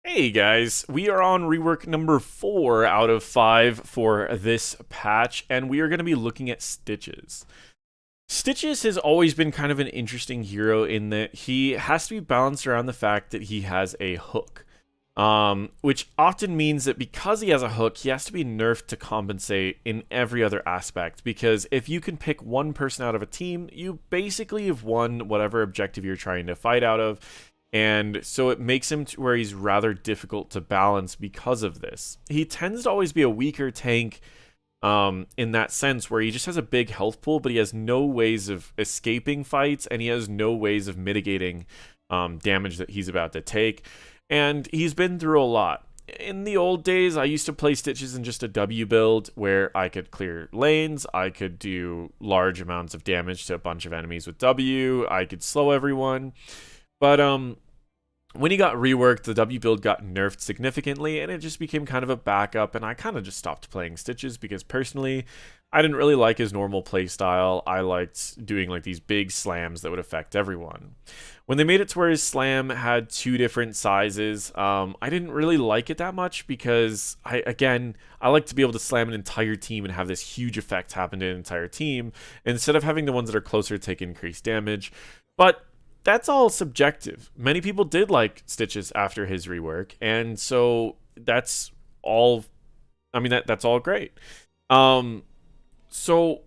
Hey guys, we are on rework number 4 out of 5 for this patch, and we are going to be looking at Stitches. Stitches has always been kind of an interesting hero in that he has to be balanced around the fact that he has a hook. Which often means that because he has a hook, he has to be nerfed to compensate in every other aspect. Because if you can pick one person out of a team, you basically have won whatever objective you're trying to fight out of. And so it makes him to where he's rather difficult to balance because of this. He tends to always be a weaker tank in that sense, where he just has a big health pool, but he has no ways of escaping fights, and he has no ways of mitigating damage that he's about to take. And he's been through a lot. In the old days, I used to play Stitches in just a W build where I could clear lanes, I could do large amounts of damage to a bunch of enemies with W, I could slow everyone. But when he got reworked, the W build got nerfed significantly, and it just became kind of a backup, and I kind of just stopped playing Stitches because personally, I didn't really like his normal playstyle. I liked doing like these big slams that would affect everyone. When they made it to where his slam had 2 different sizes, I didn't really like it that much because, I like to be able to slam an entire team and have this huge effect happen to an entire team, instead of having the ones that are closer to take increased damage. But that's all subjective. Many people did like Stitches after his rework, and so that's all. I mean, that's all great. So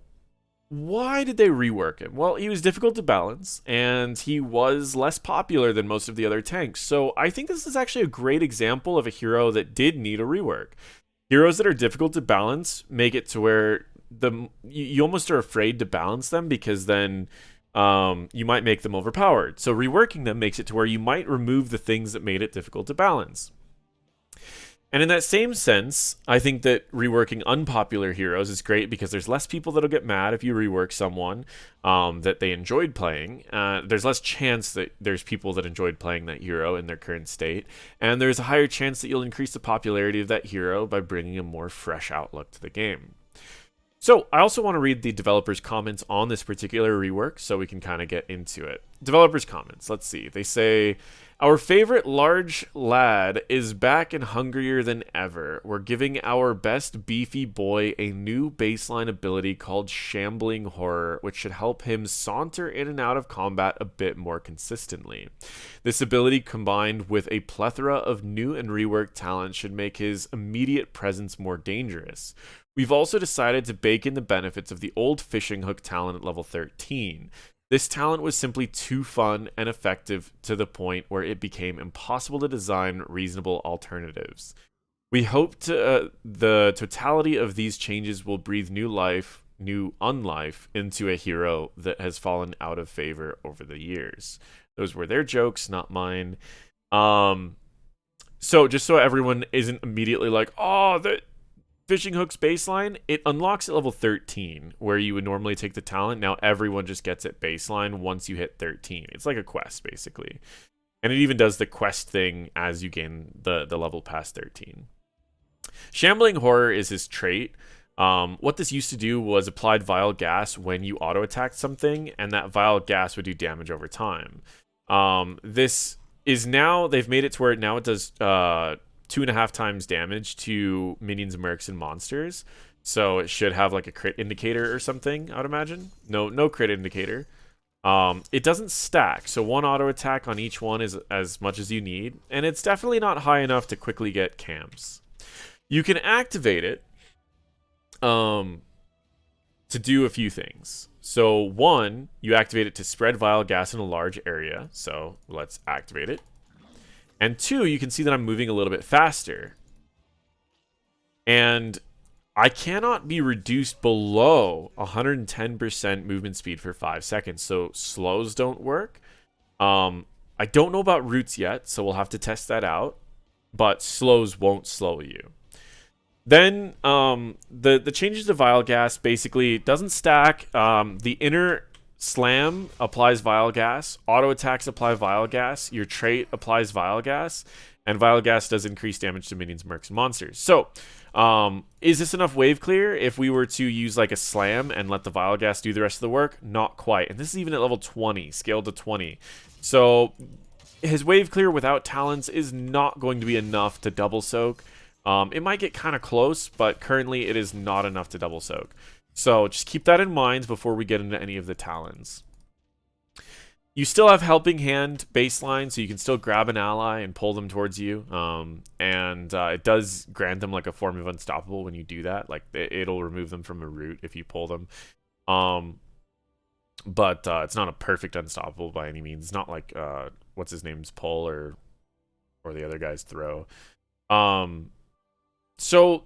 why did they rework him? Well, he was difficult to balance, and he was less popular than most of the other tanks. So I think this is actually a great example of a hero that did need a rework. Heroes that are difficult to balance make it to where you almost are afraid to balance them, because then you might make them overpowered. So reworking them makes it to where you might remove the things that made it difficult to balance. And in that same sense, I think that reworking unpopular heroes is great because there's less people that'll get mad if you rework someone that they enjoyed playing. There's less chance that there's people that enjoyed playing that hero in their current state. And there's a higher chance that you'll increase the popularity of that hero by bringing a more fresh outlook to the game. So I also want to read the developers' comments on this particular rework so we can kind of get into it. Developers' comments, let's see. They say, "Our favorite large lad is back and hungrier than ever. We're giving our best beefy boy a new baseline ability called Shambling Horror, which should help him saunter in and out of combat a bit more consistently. This ability, combined with a plethora of new and reworked talent, should make his immediate presence more dangerous. We've also decided to bake in the benefits of the old fishing hook talent at level 13. This talent was simply too fun and effective to the point where it became impossible to design reasonable alternatives. We hope the totality of these changes will breathe new unlife into a hero that has fallen out of favor over the years." Those were their jokes, not mine. So just so everyone isn't immediately like, oh, the fishing hook's baseline, it unlocks at level 13, where you would normally take the talent. Now everyone just gets it baseline once you hit 13. It's like a quest, basically. And it even does the quest thing as you gain the level past 13. Shambling Horror is his trait. What this used to do was applied vile gas when you auto-attacked something, and that vile gas would do damage over time. This is now, they've made it to where now it does 2.5 times damage to minions, mercs, and monsters. So it should have like a crit indicator or something, I would imagine. No crit indicator. It doesn't stack, so 1 auto attack on each one is as much as you need, and it's definitely not high enough to quickly get camps. You can activate it to do a few things. So 1, you activate it to spread vile gas in a large area, so let's activate it. And 2, you can see that I'm moving a little bit faster. And I cannot be reduced below 110% movement speed for 5 seconds. So slows don't work. I don't know about roots yet, so we'll have to test that out. But slows won't slow you. Then the changes to Vile Gas basically doesn't stack. The inner Slam applies Vile Gas, auto attacks apply Vile Gas, your trait applies Vile Gas, and Vile Gas does increase damage to minions, mercs, and monsters. So, is this enough wave clear if we were to use like a Slam and let the Vile Gas do the rest of the work? Not quite. And this is even at level 20, scaled to 20. So, His wave clear without talents is not going to be enough to double soak. It might get kind of close, but currently it is not enough to double soak. So just keep that in mind before we get into any of the talents. You still have Helping Hand baseline, so you can still grab an ally and pull them towards you. It does grant them like a form of unstoppable when you do that. Like it'll remove them from a route if you pull them. But it's not a perfect unstoppable by any means. It's not like what's his name's pull or the other guy's throw. So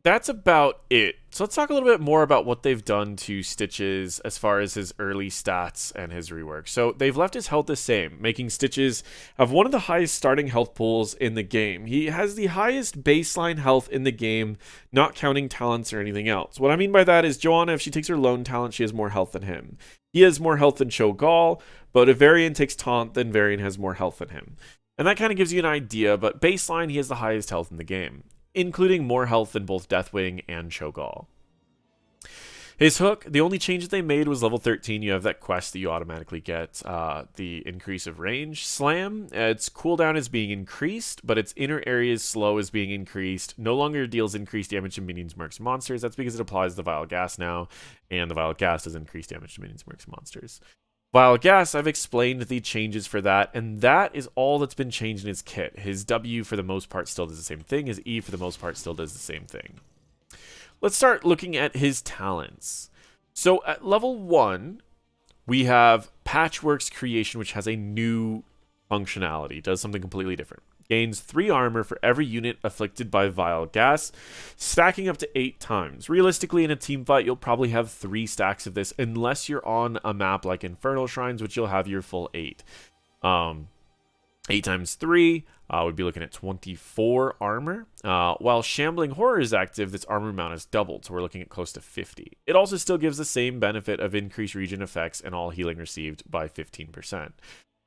that's about it. So let's talk a little bit more about what they've done to Stitches as far as his early stats and his rework. So they've left his health the same, making Stitches have one of the highest starting health pools in the game. He has the highest baseline health in the game, not counting talents or anything else. What I mean by that is Joanna, if she takes her lone talent, she has more health than him. He has more health than Cho'Gall, but if Varian takes Taunt, then Varian has more health than him. And that kind of gives you an idea, but baseline, he has the highest health in the game, including more health than both Deathwing and Cho'Gall. His hook, the only change that they made was level 13. You have that quest that you automatically get, the increase of range. Slam, its cooldown is being increased, but its inner area's slow is being increased. No longer deals increased damage to minions, mercs, monsters. That's because it applies to the Vile Gas now, and the Vile Gas does increase damage to minions, mercs, monsters. Vile Gas, I've explained the changes for that, and that is all that's been changed in his kit. His W, for the most part, still does the same thing. His E, for the most part, still does the same thing. Let's start looking at his talents. So at level 1, we have Patchwork's Creation, which has a new functionality. It does something completely different. Gains 3 armor for every unit afflicted by Vile Gas, stacking up to 8 times. Realistically, in a team fight, you'll probably have 3 stacks of this, unless you're on a map like Infernal Shrines, which you'll have your full 8. 8 times 3, we'd be looking at 24 armor. While Shambling Horror is active, this armor amount is doubled, so we're looking at close to 50. It also still gives the same benefit of increased regen effects and all healing received by 15%.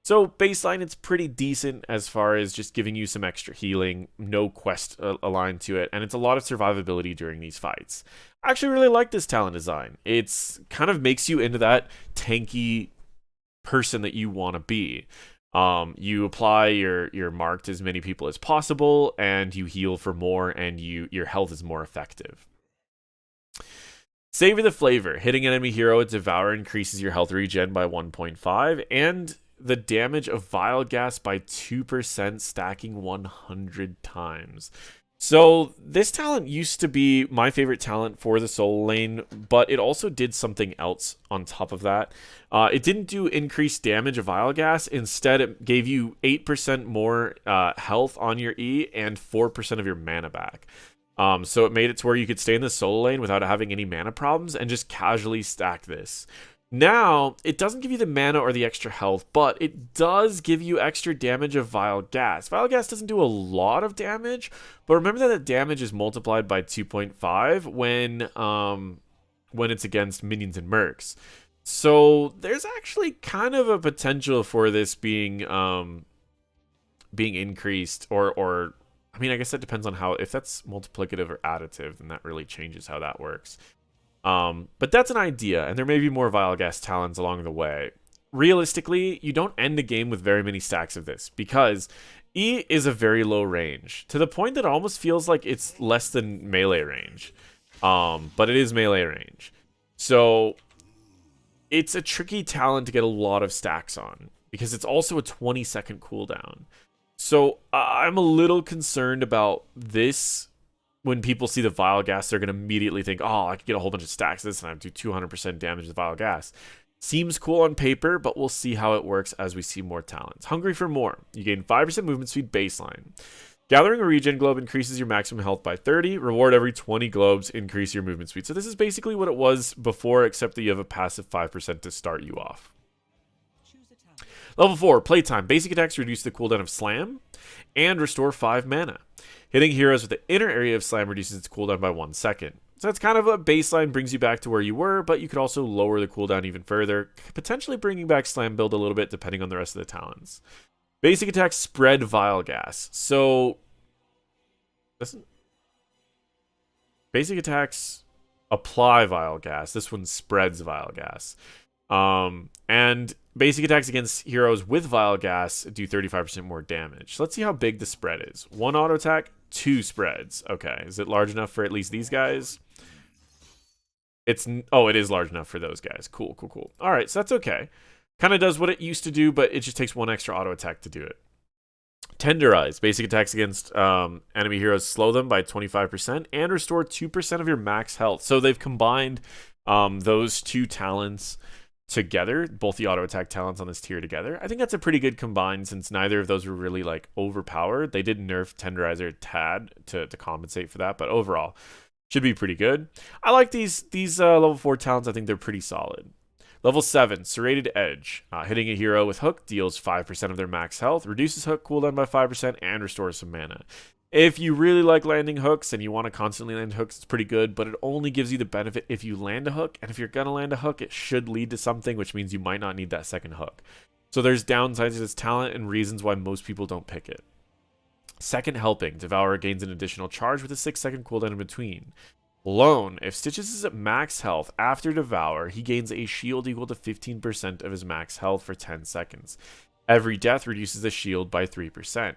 So baseline, it's pretty decent as far as just giving you some extra healing, no quest aligned to it, and it's a lot of survivability during these fights. I actually really like this talent design. It's kind of makes you into that tanky person that you want to be. You apply your mark to as many people as possible, and you heal for more, and your health is more effective. Savor the Flavor. Hitting an enemy hero at Devour increases your health regen by 1.5, and the damage of Vile Gas by 2%, stacking 100 times. So this talent used to be my favorite talent for the solo lane, but it also did something else on top of that. It didn't do increased damage of Vile Gas. Instead, it gave you 8% more health on your E and 4% of your mana back. So it made it to where you could stay in the solo lane without having any mana problems and just casually stack this. Now, it doesn't give you the mana or the extra health, but it does give you extra damage of Vile Gas. Vile Gas doesn't do a lot of damage, but remember that the damage is multiplied by 2.5 when it's against minions and mercs. So there's actually kind of a potential for this being increased, or I mean, I guess that depends on how, if that's multiplicative or additive, then that really changes how that works. But that's an idea, and there may be more Vile Gas talents along the way. Realistically, you don't end a game with very many stacks of this, because E is a very low range, to the point that it almost feels like it's less than melee range. But it is melee range. So it's a tricky talent to get a lot of stacks on, because it's also a 20-second cooldown. So I'm a little concerned about this. When people see the Vile Gas, they're going to immediately think, oh, I could get a whole bunch of stacks of this and I do 200% damage to the Vile Gas. Seems cool on paper, but we'll see how it works as we see more talents. Hungry for More. You gain 5% movement speed baseline. Gathering a regen globe increases your maximum health by 30. Reward every 20 globes, increase your movement speed. So this is basically what it was before, except that you have a passive 5% to start you off. Level 4, Playtime. Basic attacks reduce the cooldown of Slam and restore 5 mana. Hitting heroes with the inner area of Slam reduces its cooldown by 1 second. So that's kind of a baseline, brings you back to where you were, but you could also lower the cooldown even further, potentially bringing back Slam build a little bit depending on the rest of the talents. Basic attacks spread Vile Gas. So basic attacks apply Vile Gas. This one spreads Vile Gas. And basic attacks against heroes with Vile Gas do 35% more damage. So let's see how big the spread is. 1 auto attack, 2 spreads. Okay, is it large enough for at least these guys? It is large enough for those guys. Cool. All right, so that's okay. Kind of does what it used to do, but it just takes 1 extra auto attack to do it. Tenderize. Basic attacks against enemy heroes slow them by 25% and restore 2% of your max health. So they've combined those 2 talents together, both the auto attack talents on this tier together. I think that's a pretty good combine since neither of those were really like overpowered. They did nerf Tenderizer a tad to compensate for that, but overall should be pretty good. I like these level 4 talents. I think they're pretty solid. Level 7, Serrated Edge. Hitting a hero with Hook deals 5% of their max health, reduces Hook cooldown by 5%, and restores some mana. If you really like landing hooks and you want to constantly land hooks, it's pretty good, but it only gives you the benefit if you land a hook, and if you're going to land a hook, it should lead to something, which means you might not need that second hook. So there's downsides to this talent and reasons why most people don't pick it. Second Helping. Devourer gains an additional charge with a 6-second cooldown in between. Lone. If Stitches is at max health after Devour, he gains a shield equal to 15% of his max health for 10 seconds. Every death reduces the shield by 3%.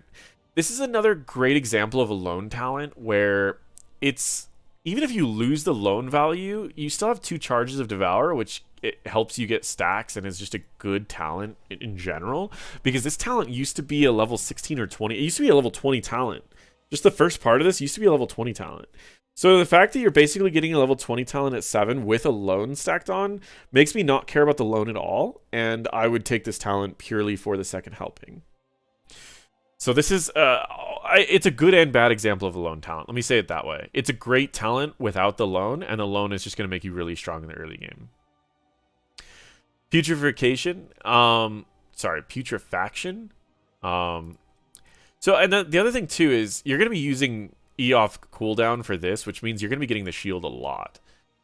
This is another great example of a lone talent where it's, even if you lose the lone value, you still have 2 charges of Devour, which it helps you get stacks and is just a good talent in general. Because this talent used to be a level 16 or 20. It used to be a level 20 talent. Just the first part of this used to be a level 20 talent. So the fact that you're basically getting a level 20 talent at 7 with a lone stacked on makes me not care about the lone at all. And I would take this talent purely for the Second Helping. So this is, it's a good and bad example of a lone talent. Let me say it that way. It's a great talent without the lone, and the lone is just going to make you really strong in the early game. Putrefaction. So, and the other thing too is you're going to be using E off cooldown for this, which means you're going to be getting the shield a lot.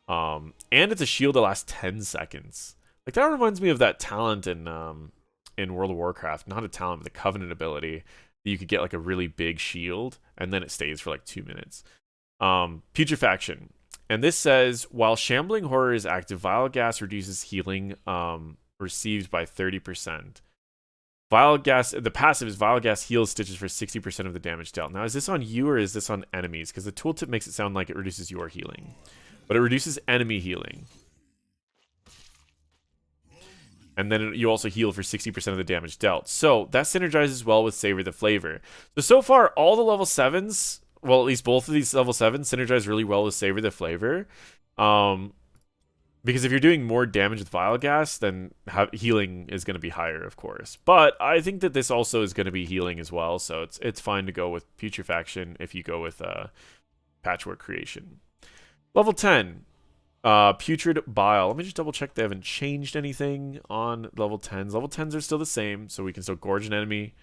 And it's a shield that lasts 10 seconds. Like, that reminds me of that talent in World of Warcraft. Not a talent, but the Covenant ability. You could get like a really big shield, and then it stays for like 2 minutes. Putrefaction. And this says, while Shambling Horror is active, Vile Gas reduces healing received by 30%. Vile Gas, the passive is Vile Gas heals Stitches for 60% of the damage dealt. Now, is this on you or is this on enemies? Because the tooltip makes it sound like it reduces your healing. But it reduces enemy healing. And then you also heal for 60% of the damage dealt. So that synergizes well with Savor the Flavor. So far, all the level 7s, well, at least both of these level 7s synergize really well with Savor the Flavor. Because if you're doing more damage with Vile Gas, then healing is going to be higher, of course. But I think that this also is going to be healing as well. So it's fine to go with Putrefaction if you go with Patchwork Creation. Level 10. Putrid Bile. Let me just double check they haven't changed anything on level 10s. Level 10s are still the same, so we can still Gorge an enemy,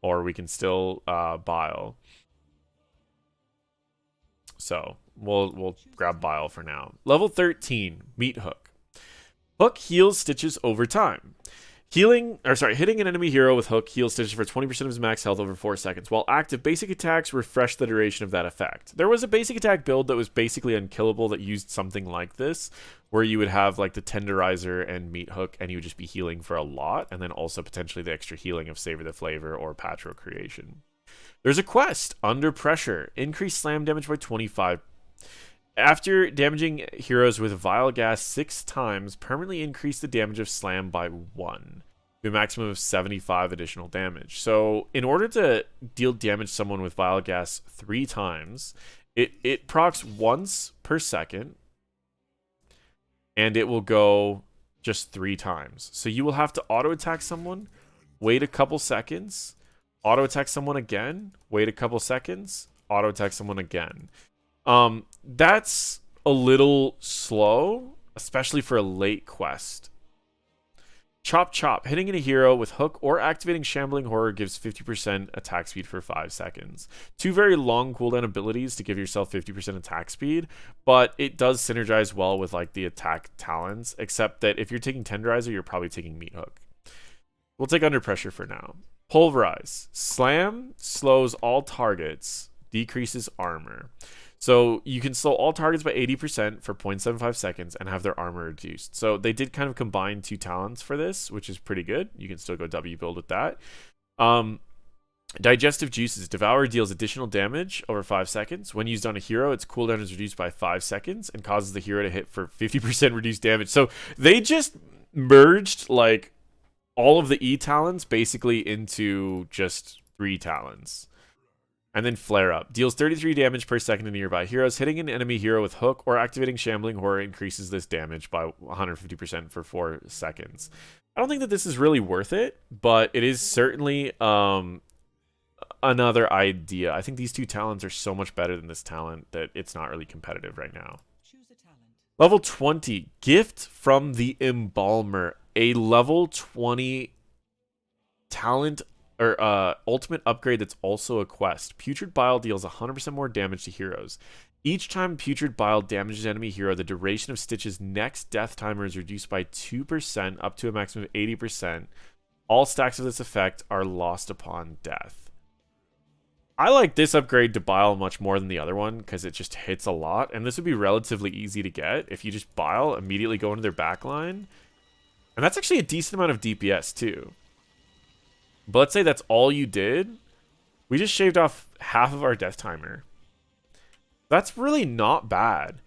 or we can still Bile. So we'll grab Bile for now. Level 13, Meat Hook. Hook heals Stitches over time. Hitting an enemy hero with Hook heals Stitches for 20% of his max health over 4 seconds. While active, basic attacks refresh the duration of that effect. There was a basic attack build that was basically unkillable that used something like this, where you would have like the Tenderizer and Meat Hook, and you would just be healing for a lot, and then also potentially the extra healing of Savor the Flavor or Patchwork Creation. There's a quest, Under Pressure. Increase slam damage by 25. After damaging heroes with Vile Gas 6 times, permanently increase the damage of Slam by 1 to a maximum of 75 additional damage. So in order to deal damage to someone with Vile Gas 3 times, it procs once per second, and it will go just 3 times. So you will have to auto-attack someone, wait a couple seconds, auto-attack someone again, wait a couple seconds, auto-attack someone again. That's a little slow, especially for a late quest. Chop Chop. Hitting in a hero with Hook or activating Shambling Horror gives 50% attack speed for 5 seconds. 2 very long cooldown abilities to give yourself 50% attack speed, but it does synergize well with like the attack talents, except that if you're taking Tenderizer, you're probably taking Meat Hook. We'll take Under Pressure for now. Pulverize. Slam slows all targets, decreases armor. So you can slow all targets by 80% for 0.75 seconds and have their armor reduced. So they did kind of combine two talents for this, which is pretty good. You can still go W build with that. Digestive Juices. Devour deals additional damage over 5 seconds. When used on a hero, its cooldown is reduced by 5 seconds and causes the hero to hit for 50% reduced damage. So they just merged like all of the E talents basically into just 3 talents. And then Flare Up. Deals 33 damage per second to nearby heroes. Hitting an enemy hero with Hook or activating Shambling Horror increases this damage by 150% for 4 seconds. I don't think that this is really worth it, but it is certainly another idea. I think these 2 talents are so much better than this talent that it's not really competitive right now. Level 20. Gift from the Embalmer. A level 20 talent or ultimate upgrade that's also a quest. Putrid Bile deals 100% more damage to heroes. Each time Putrid Bile damages enemy hero, the duration of Stitch's next death timer is reduced by 2% up to a maximum of 80%. All stacks of this effect are lost upon death. I like this upgrade to Bile much more than the other one because it just hits a lot, and this would be relatively easy to get if you just Bile, immediately go into their backline. And that's actually a decent amount of DPS too. But let's say that's all you did. We just shaved off half of our death timer. That's really not bad.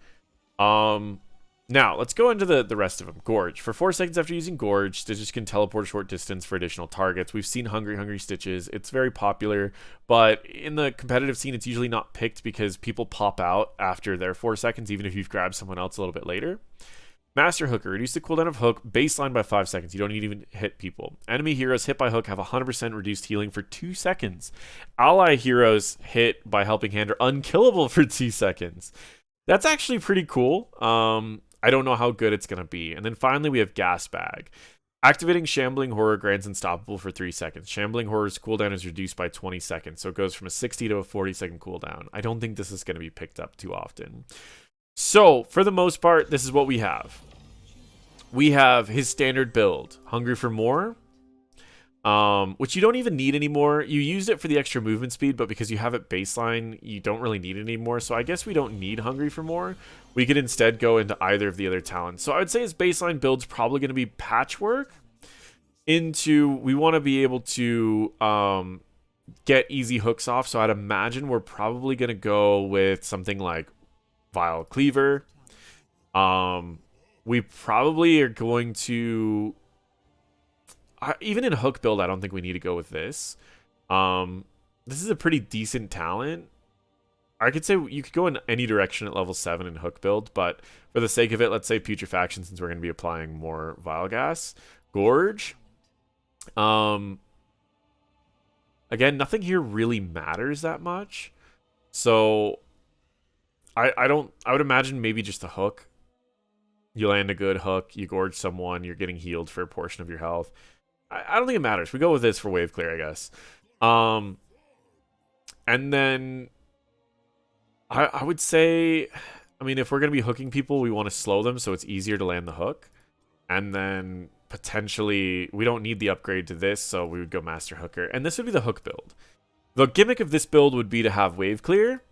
Now, let's go into the rest of them. Gorge. For 4 seconds after using Gorge, Stitches can teleport a short distance for additional targets. We've seen Hungry Stitches. It's very popular, but in the competitive scene, it's usually not picked because people pop out after their 4 seconds, even if you've grabbed someone else a little bit later. Master Hooker. Reduce the cooldown of Hook baseline by 5 seconds. You don't need to even hit people. Enemy heroes hit by Hook have 100% reduced healing for 2 seconds. Ally heroes hit by Helping Hand are unkillable for 2 seconds. That's actually pretty cool. I don't know how good it's going to be. And then finally, we have Gas Bag. Activating Shambling Horror grants Unstoppable for 3 seconds. Shambling Horror's cooldown is reduced by 20 seconds, so it goes from a 60 to a 40-second cooldown. I don't think this is going to be picked up too often. So, for the most part, this is what we have. We have his standard build, Hungry for More, which you don't even need anymore. You used it for the extra movement speed, but because you have it baseline, you don't really need it anymore. So I guess we don't need Hungry for More. We could instead go into either of the other talents. So I would say his baseline build's probably going to be Patchwork. We want to be able to get easy hooks off. So I'd imagine we're probably going to go with something like Vile Cleaver. We probably are going to... even in Hook build, I don't think we need to go with this. This is a pretty decent talent. I could say you could go in any direction at level 7 in Hook build, but for the sake of it, let's say Putrefaction, since we're going to be applying more Vile Gas. Gorge. Again, nothing here really matters that much. So I would imagine maybe just the Hook. You land a good hook, you gorge someone, you're getting healed for a portion of your health. I don't think it matters. We go with this for wave clear, I guess. And then I would say, I mean, if we're going to be hooking people, we want to slow them so it's easier to land the hook. And then potentially, we don't need the upgrade to this, so we would go Master Hooker. And this would be the Hook build. The gimmick of this build would be to have wave clear,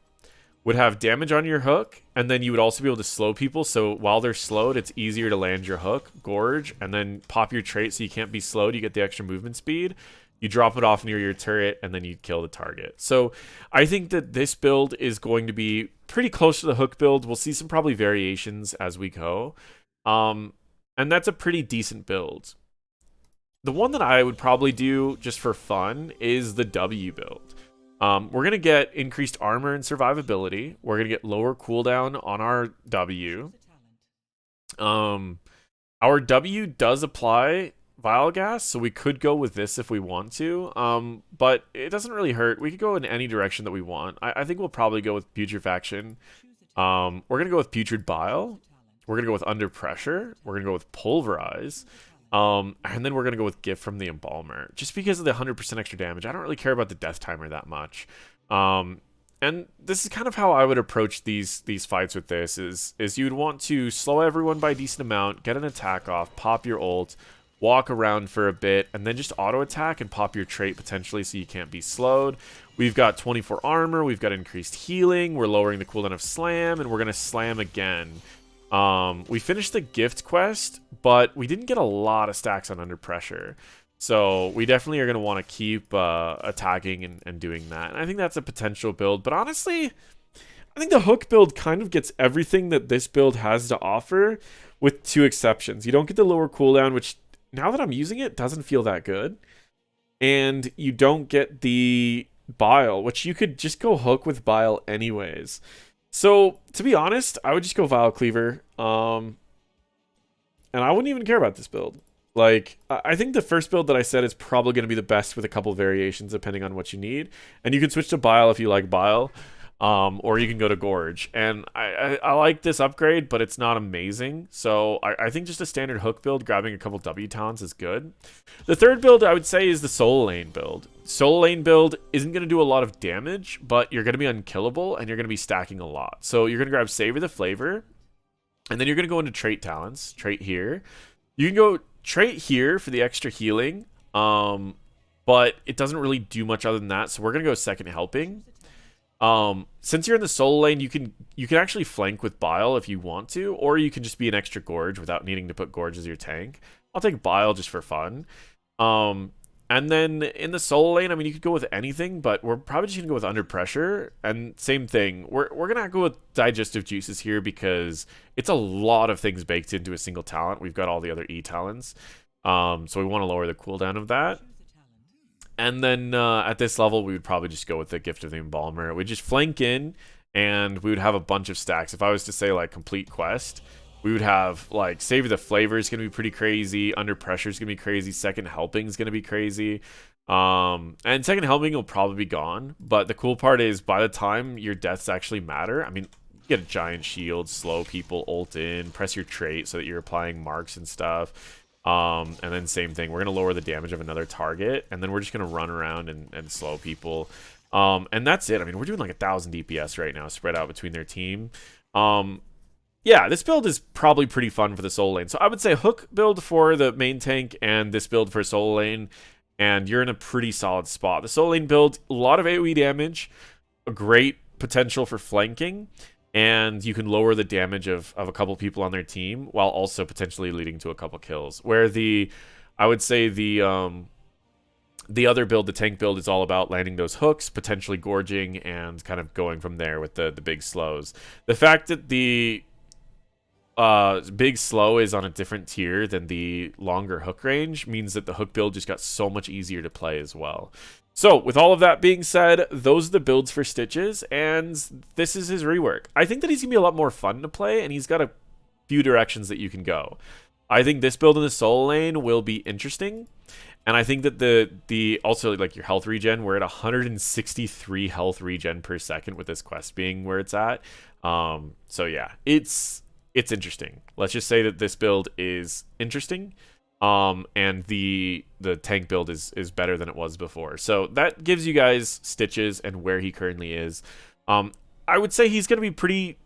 would have damage on your hook, and then you would also be able to slow people, so while they're slowed, it's easier to land your hook, gorge, and then pop your trait so you can't be slowed, you get the extra movement speed, you drop it off near your turret, and then you kill the target. So I think that this build is going to be pretty close to the Hook build. We'll see some probably variations as we go, and that's a pretty decent build. The one that I would probably do just for fun is the W build. We're going to get increased armor and survivability. We're going to get lower cooldown on our W. Our W does apply Vile Gas, so we could go with this if we want to. But it doesn't really hurt. We could go in any direction that we want. I think we'll probably go with Putrefaction. We're going to go with Putrid Bile. We're going to go with Under Pressure. We're going to go with Pulverize. And then we're going to go with Gift from the Embalmer. Just because of the 100% extra damage. I don't really care about the death timer that much. And this is kind of how I would approach these fights with this. Is you'd want to slow everyone by a decent amount, get an attack off, pop your ult, walk around for a bit, and then just auto-attack and pop your trait potentially so you can't be slowed. We've got 24 armor, we've got increased healing, we're lowering the cooldown of slam, and we're going to slam again. We finished the gift quest, but we didn't get a lot of stacks on under pressure. So we definitely are going to want to keep attacking and doing that. And I think that's a potential build. But honestly, I think the hook build kind of gets everything that this build has to offer, with 2 exceptions. You don't get the lower cooldown, which now that I'm using it, doesn't feel that good. And you don't get the bile, which you could just go hook with bile anyways. So to be honest, I would just go Vile Cleaver. And I wouldn't even care about this build. Like, I think the first build that I said is probably going to be the best with a couple variations depending on what you need. And you can switch to Bile if you like Bile. Or you can go to Gorge. And I like this upgrade, but it's not amazing. So I think just a standard hook build, grabbing a couple W talents is good. The third build I would say is the Soul Lane build. Soul Lane build isn't going to do a lot of damage, but you're going to be unkillable and you're going to be stacking a lot. So you're going to grab Savor the Flavor, and then you're going to go into Trait Talents. Trait here. You can go Trait here for the extra healing, but it doesn't really do much other than that. So we're going to go Second Helping. Since you're in the Soul Lane, you can actually flank with Bile if you want to, or you can just be an extra Gorge without needing to put Gorge as your tank. I'll take Bile just for fun. And then in the Soul Lane, I mean, you could go with anything, but we're probably just gonna go with Under Pressure. And same thing, we're gonna go with Digestive Juices here because it's a lot of things baked into a single talent. We've got all the other E talents, so we want to lower the cooldown of that. And then at this level, we would probably just go with the Gift of the Embalmer. We'd just flank in, and we would have a bunch of stacks. If I was to say, like, complete quest, we would have, like, Savor the Flavor is going to be pretty crazy. Under Pressure is going to be crazy. Second Helping is going to be crazy. And Second Helping will probably be gone. But the cool part is, by the time your deaths actually matter, I mean, you get a giant shield, slow people, ult in, press your trait so that you're applying marks and stuff. And then same thing, we're going to lower the damage of another target, and then we're just going to run around and slow people. And that's it. I mean, we're doing like 1,000 DPS right now spread out between their team. Yeah, this build is probably pretty fun for the Soul Lane. So I would say hook build for the main tank and this build for Soul Lane, and you're in a pretty solid spot. The Soul Lane build, a lot of AoE damage, a great potential for flanking, and you can lower the damage of a couple people on their team while also potentially leading to a couple kills. Where I would say the other build, the tank build, is all about landing those hooks, potentially gorging, and kind of going from there with the big slows. The fact that the big slow is on a different tier than the longer hook range means that the hook build just got so much easier to play as well. So, with all of that being said, those are the builds for Stitches, and this is his rework. I think that he's going to be a lot more fun to play, and he's got a few directions that you can go. I think this build in the Soul Lane will be interesting, and I think that the also, like, your health regen, we're at 163 health regen per second with this quest being where it's at. So, yeah, it's interesting. Let's just say that this build is interesting. And the tank build is better than it was before. So that gives you guys Stitches and where he currently is. I would say he's going to be pretty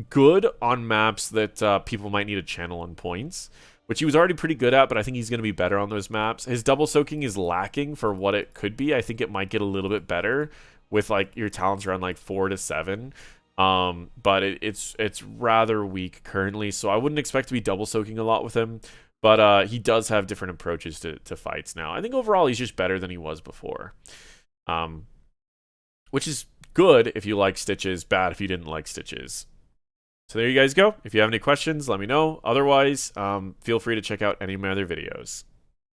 good on maps that people might need a channel on points, which he was already pretty good at, but I think he's going to be better on those maps. His double soaking is lacking for what it could be. I think it might get a little bit better with, like, your talents around like 4 to 7. But it's rather weak currently, so I wouldn't expect to be double soaking a lot with him. But he does have different approaches to fights now. I think overall he's just better than he was before. Which is good if you like Stitches, bad if you didn't like Stitches. So there you guys go. If you have any questions, let me know. Otherwise, feel free to check out any of my other videos.